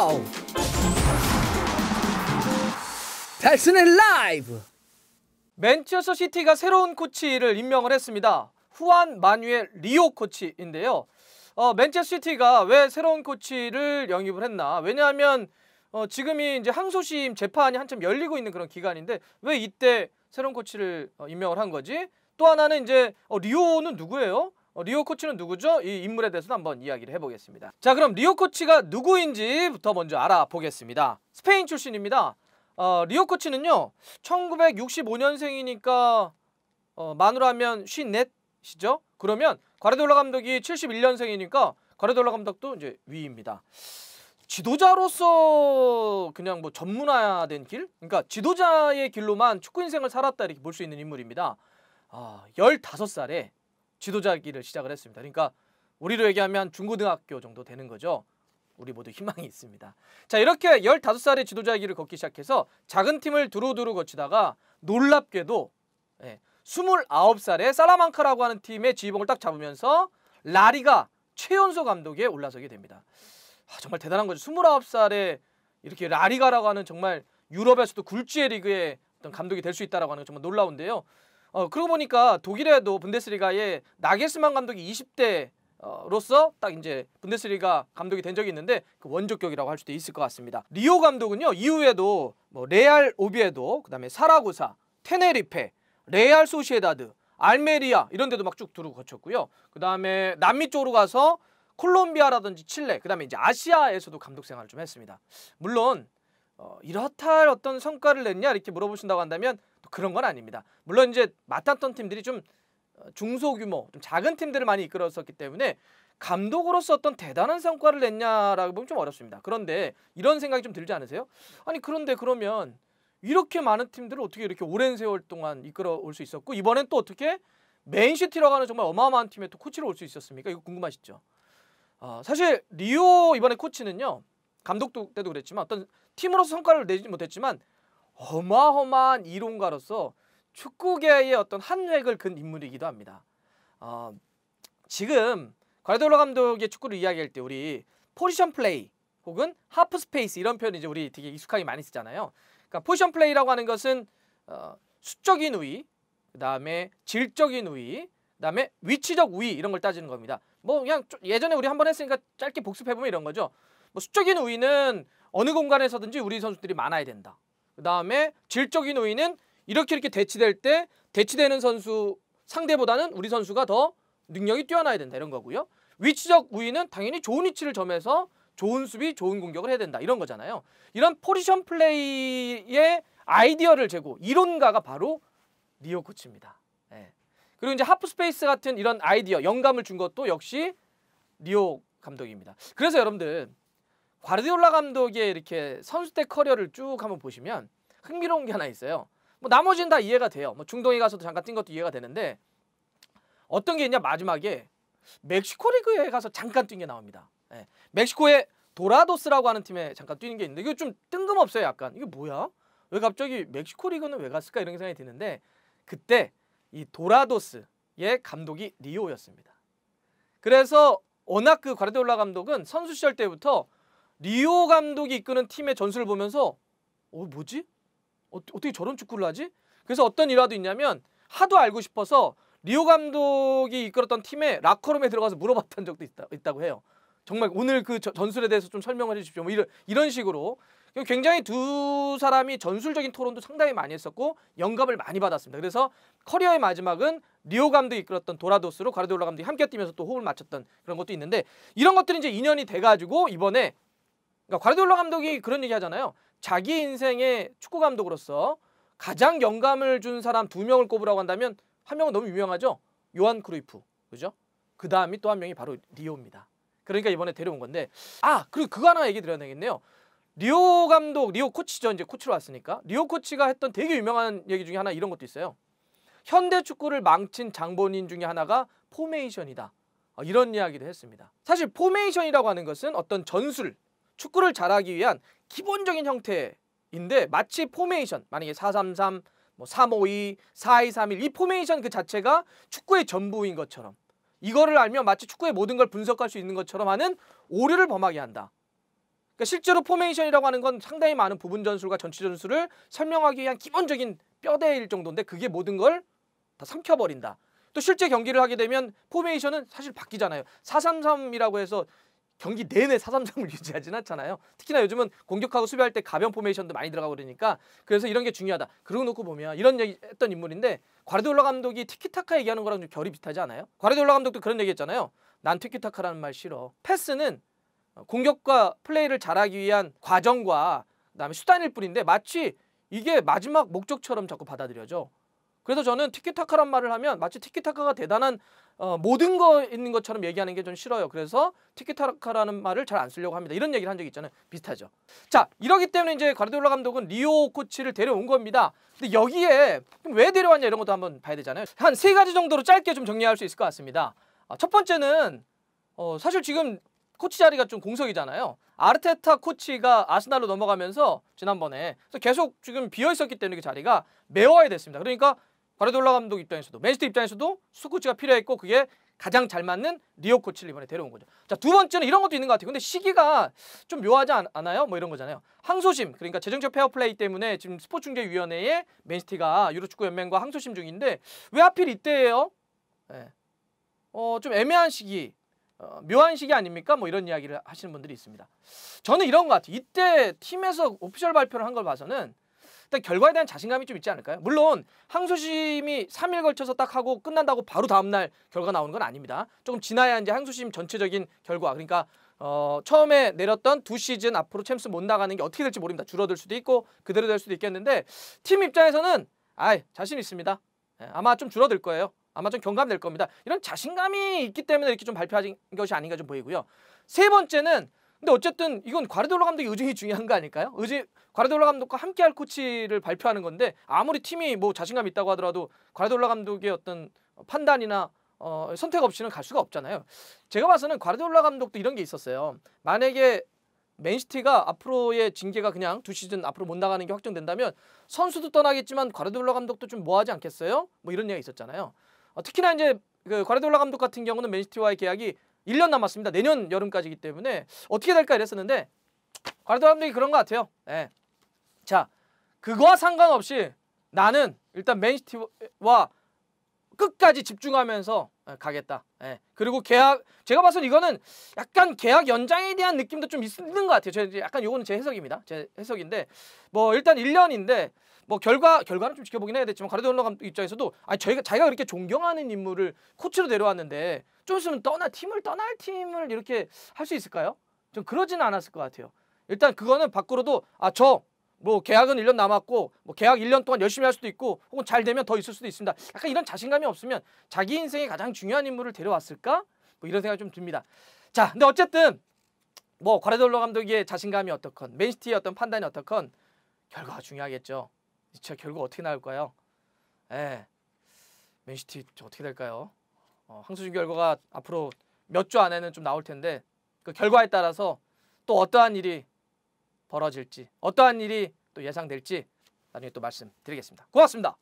와우! 달순의 라이브! 맨체스터 시티가 새로운 코치를 임명을 했습니다. 후안 마뉴엘 리오 코치인데요. 맨체스터 시티가 왜 새로운 코치를 영입을 했나? 왜냐하면 지금이 이제 항소심 재판이 한참 열리고 있는 그런 기간인데 왜 이때 새로운 코치를 임명을 한 거지? 또 하나는 이제 리오는 누구예요? 리오 코치는 누구죠? 이 인물에 대해서도 한번 이야기를 해보겠습니다. 자, 그럼 리오 코치가 누구인지부터 먼저 알아보겠습니다. 스페인 출신입니다. 리오 코치는요 1965년생이니까 만으로 하면 54시죠? 그러면 과르디올라 감독이 71년생이니까 과르디올라 감독도 이제 위입니다. 지도자로서 그냥 뭐 전문화된 길? 그러니까 지도자의 길로만 축구 인생을 살았다 이렇게 볼 수 있는 인물입니다. 15살에 지도자 길을 시작을 했습니다. 그러니까 우리로 얘기하면 중고등학교 정도 되는 거죠. 우리 모두 희망이 있습니다. 자, 이렇게 15살에 지도자 길을 걷기 시작해서 작은 팀을 두루두루 거치다가 놀랍게도 29살에 살라망카라고 하는 팀의 지휘봉을 딱 잡으면서 라리가 최연소 감독에 올라서게 됩니다. 정말 대단한 거죠. 29살에 이렇게 라리가라고 하는 정말 유럽에서도 굴지의 리그의 어떤 감독이 될 수 있다라고 하는 건 정말 놀라운데요. 그러고 보니까 독일에도 분데스리가에 나겔스만 감독이 20대로서 딱 이제 분데스리가 감독이 된 적이 있는데 그 원조격이라고 할 수도 있을 것 같습니다. 리오 감독은요 이후에도 뭐 레알 오비에도, 그다음에 사라고사, 테네리페, 레알 소시에다드, 알메리아 이런 데도 막 쭉 두루 거쳤고요. 그다음에 남미 쪽으로 가서 콜롬비아라든지 칠레, 그다음에 이제 아시아에서도 감독 생활을 좀 했습니다. 물론 이렇다 할 어떤 성과를 냈냐 이렇게 물어보신다고 한다면 또 그런 건 아닙니다. 물론 이제 맡았던 팀들이 좀 중소규모, 좀 작은 팀들을 많이 이끌었었기 때문에 감독으로서 어떤 대단한 성과를 냈냐라고 보면 좀 어렵습니다. 그런데 이런 생각이 좀 들지 않으세요? 아니 그런데 그러면 이렇게 많은 팀들을 어떻게 이렇게 오랜 세월 동안 이끌어 올 수 있었고 이번엔 또 어떻게 맨시티라고 하는 정말 어마어마한 팀에 또 코치로 올 수 있었습니까? 이거 궁금하시죠? 사실 리오 이번에 코치는요 감독 때도 그랬지만 어떤 팀으로서 성과를 내지 못했지만 어마어마한 이론가로서 축구계의 어떤 한 획을 그은 인물이기도 합니다. 지금 과르디올라 감독의 축구를 이야기할 때 우리 포지션 플레이 혹은 하프 스페이스 이런 표현 이제 우리 되게 익숙하게 많이 쓰잖아요. 그러니까 포지션 플레이라고 하는 것은 수적인 우위, 그다음에 질적인 우위, 그다음에 위치적 우위 이런 걸 따지는 겁니다. 뭐 그냥 예전에 우리 한번 했으니까 짧게 복습해보면 이런 거죠. 뭐 수적인 우위는 어느 공간에서든지 우리 선수들이 많아야 된다. 그다음에 질적인 우위는 이렇게 대치될 때 대치되는 선수 상대보다는 우리 선수가 더 능력이 뛰어나야 된다 이런 거고요. 위치적 우위는 당연히 좋은 위치를 점해서 좋은 수비, 좋은 공격을 해야 된다 이런 거잖아요. 이런 포지션 플레이의 아이디어를 제고 이론가가 바로 리오 코치입니다. 그리고 이제 하프 스페이스 같은 이런 아이디어, 영감을 준 것도 역시 리오 감독입니다. 그래서 여러분들 과르디올라 감독의 이렇게 선수 때 커리어를 쭉 한번 보시면 흥미로운 게 하나 있어요. 뭐 나머지는 다 이해가 돼요. 뭐 중동에 가서도 잠깐 뛴 것도 이해가 되는데 어떤 게 있냐 마지막에 멕시코 리그에 가서 잠깐 뛴 게 나옵니다. 멕시코의 도라도스라고 하는 팀에 잠깐 뛰는 게 있는데 이거 좀 뜬금없어요. 약간 이게 뭐야? 왜 갑자기 멕시코 리그는 왜 갔을까 이런 생각이 드는데 그때 이 도라도스의 감독이 리오였습니다. 그래서 워낙 그 과르디올라 감독은 선수 시절 때부터 리오 감독이 이끄는 팀의 전술을 보면서 뭐지? 어떻게 저런 축구를 하지? 그래서 어떤 일화도 있냐면 하도 알고 싶어서 리오 감독이 이끌었던 팀의 라커룸에 들어가서 물어봤던 적도 있다고 해요. 정말 오늘 그 전술에 대해서 좀 설명을 해주십시오. 뭐 이런 식으로 굉장히 두 사람이 전술적인 토론도 상당히 많이 했었고 영감을 많이 받았습니다. 그래서 커리어의 마지막은 리오 감독이 이끌었던 도라도스로 과르디올라 감독이 함께 뛰면서 또 호흡을 맞췄던 그런 것도 있는데 이런 것들이 이제 인연이 돼가지고 이번에 그러니까 과르디올라 감독이 그런 얘기 하잖아요. 자기 인생의 축구 감독으로서 가장 영감을 준 사람 2명을 꼽으라고 한다면 한 명은 너무 유명하죠. 요한 크루이프, 그죠? 그 다음이 또 한 명이 바로 리오입니다. 그러니까 이번에 데려온 건데 그리고 그거 하나 얘기 드려야 되겠네요. 리오 감독, 리오 코치죠. 이제 코치로 왔으니까. 리오 코치가 했던 되게 유명한 얘기 중에 하나 이런 것도 있어요. 현대 축구를 망친 장본인 중에 하나가 포메이션이다. 이런 이야기도 했습니다. 사실 포메이션이라고 하는 것은 어떤 전술, 축구를 잘하기 위한 기본적인 형태인데 마치 포메이션, 만약에 4-3-3, 뭐 3-5-2, 4-2-3-1 이 포메이션 그 자체가 축구의 전부인 것처럼 이거를 알면 마치 축구의 모든 걸 분석할 수 있는 것처럼 하는 오류를 범하게 한다. 그러니까 실제로 포메이션이라고 하는 건 상당히 많은 부분 전술과 전체 전술을 설명하기 위한 기본적인 뼈대일 정도인데 그게 모든 걸 다 삼켜버린다. 또 실제 경기를 하게 되면 포메이션은 사실 바뀌잖아요. 4-3-3이라고 해서 경기 내내 4-3-3을 유지하진 않잖아요. 특히나 요즘은 공격하고 수비할 때 가변 포메이션도 많이 들어가고 그러니까 그래서 이런 게 중요하다. 그러고 놓고 보면 이런 얘기 했던 인물인데 과르디올라 감독이 티키타카 얘기하는 거랑 좀 결이 비슷하지 않아요? 과르디올라 감독도 그런 얘기 했잖아요. 난 티키타카라는 말 싫어. 패스는 공격과 플레이를 잘하기 위한 과정과 그다음에 수단일 뿐인데 마치 이게 마지막 목적처럼 자꾸 받아들여져. 그래서 저는 티키타카란 말을 하면 마치 티키타카가 대단한 모든 거 있는 것처럼 얘기하는 게 좀 싫어요. 그래서 티키타카라는 말을 잘 안 쓰려고 합니다. 이런 얘기를 한 적이 있잖아요. 비슷하죠. 자, 이러기 때문에 이제 과르디올라 감독은 리오 코치를 데려온 겁니다. 근데 여기에 왜 데려왔냐 이런 것도 한번 봐야 되잖아요. 한 3가지 정도로 짧게 좀 정리할 수 있을 것 같습니다. 첫 번째는 사실 지금 코치 자리가 좀 공석이잖아요. 아르테타 코치가 아스날로 넘어가면서 지난번에 그래서 계속 지금 비어 있었기 때문에 그 자리가 메워야 됐습니다. 그러니까 과르디올라 감독 입장에서도 맨시티 입장에서도 수 코치가 필요했고 그게 가장 잘 맞는 리오 코치를 이번에 데려온 거죠. 자, 두 번째는 이런 것도 있는 것 같아요. 근데 시기가 좀 묘하지 않아요? 뭐 이런 거잖아요. 항소심, 그러니까 재정적 페어플레이 때문에 지금 스포츠중재위원회에 맨시티가 유로축구연맹과 항소심 중인데 왜 하필 이때예요? 네. 좀 애매한 시기, 묘한 시기 아닙니까? 뭐 이런 이야기를 하시는 분들이 있습니다. 저는 이런 것 같아요. 이때 팀에서 오피셜 발표를 한 걸 봐서는 일단 결과에 대한 자신감이 좀 있지 않을까요? 물론 항소심이 3일 걸쳐서 딱 하고 끝난다고 바로 다음날 결과 나오는 건 아닙니다. 조금 지나야 이제 항소심 전체적인 결과, 그러니까 처음에 내렸던 2시즌 앞으로 챔스 못 나가는 게 어떻게 될지 모릅니다. 줄어들 수도 있고 그대로 될 수도 있겠는데 팀 입장에서는 자신 있습니다. 아마 좀 줄어들 거예요. 아마 좀 경감될 겁니다. 이런 자신감이 있기 때문에 이렇게 좀 발표한 것이 아닌가 좀 보이고요. 세 번째는 근데 어쨌든 이건 과르디올라 감독의 의중이 중요한 거 아닐까요? 과르디올라 감독과 함께할 코치를 발표하는 건데 아무리 팀이 뭐 자신감이 있다고 하더라도 과르디올라 감독의 어떤 판단이나 선택 없이는 갈 수가 없잖아요. 제가 봐서는 과르디올라 감독도 이런 게 있었어요. 만약에 맨시티가 앞으로의 징계가 그냥 2시즌 앞으로 못 나가는 게 확정된다면 선수도 떠나겠지만 과르디올라 감독도 좀 뭐하지 않겠어요? 뭐 이런 얘기가 있었잖아요. 특히나 이제 그 과르디올라 감독 같은 경우는 맨시티와의 계약이 1년 남았습니다. 내년 여름까지이기 때문에 어떻게 될까 이랬었는데 과르디올라 감독이 그런 것 같아요. 네. 자, 그거와 상관없이 나는 일단 맨시티와 끝까지 집중하면서 가겠다. 네. 그리고 계약, 제가 봐서는 이거는 약간 계약 연장에 대한 느낌도 좀 있는 것 같아요. 약간 요거는 제 해석입니다. 제 해석인데 뭐 일단 1년인데 뭐 결과는 좀 지켜보긴 해야 되지만 과르디올라 감독 입장에서도 자기가 그렇게 존경하는 인물을 코치로 데려왔는데 좀 있으면 팀을 떠날 팀을 이렇게 할 수 있을까요? 좀 그러지는 않았을 것 같아요. 일단 그거는 밖으로도 뭐 계약은 1년 남았고 뭐 계약 1년 동안 열심히 할 수도 있고 혹은 잘 되면 더 있을 수도 있습니다. 약간 이런 자신감이 없으면 자기 인생의 가장 중요한 인물을 데려왔을까? 뭐 이런 생각이 좀 듭니다. 자, 근데 어쨌든 뭐 과르디올라 감독의 자신감이 어떻건 맨시티의 어떤 판단이 어떻건 결과가 중요하겠죠. 진짜 결과 어떻게 나올까요? 맨시티 어떻게 될까요? 항소심 결과가 앞으로 몇 주 안에는 좀 나올 텐데 그 결과에 따라서 또 어떠한 일이 벌어질지, 어떠한 일이 또 예상될지 나중에 또 말씀드리겠습니다. 고맙습니다.